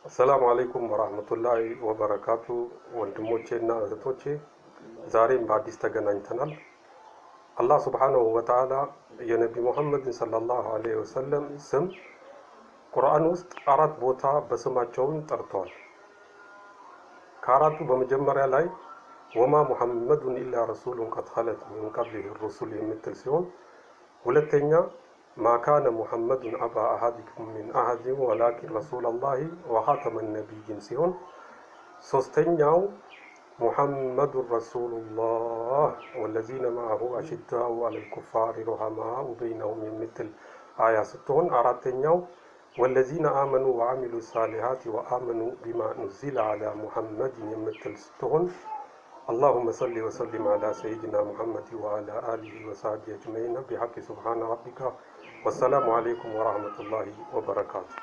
አሰላሙ አለይኩም ወራህመቱላሂ ወበረካቱ። ወንድሞቼ እና እህቶቼ ዛሬም በአዲስ ተገናኝተናል። አላህ ሱብሓነሁ ወተዓላ የነቢ ሙሐመድን ሰለላሁ ዐለይሂ ወሰለም ስም ቁርአን ውስጥ 4 ቦታ በስማቸውን ጠርተዋል። ከአራቱ በመጀመሪያ ላይ ወማ ሙሐመዱን ኢላ ረሱሉን ቀድ ኸለት ሚን ቀብሊሂ ሩሱል የምትል ሲሆን፣ ሁለተኛ ማካነ ሙሐመዱን አባ አሐዲኩም ሚን አሐዲን ወላኪን ረሱለላሂ ወኻተመ ነቢይን ሲሆን፣ ሶስተኛው ሙሐመዱን ረሱሉላህ ወለዚነ መዐሁ አሽዳኡ ዐለል ኩፋሪ ሩሐማኡ በይነሁም የምትል አያ ስትሆን፣ አራተኛው ወለዚነ አመኑ ወዐሚሉ ሳሊሃቲ ወአመኑ ቢማ ኑዚለ ዐላ ሙሐመድን የምትል ስትሆን፣ اللهم صل وسلم على سيدنا محمد وعلى آله وصحبه أجمعين بحق سبحان ربك والسلام عليكم ورحمة الله وبركاته.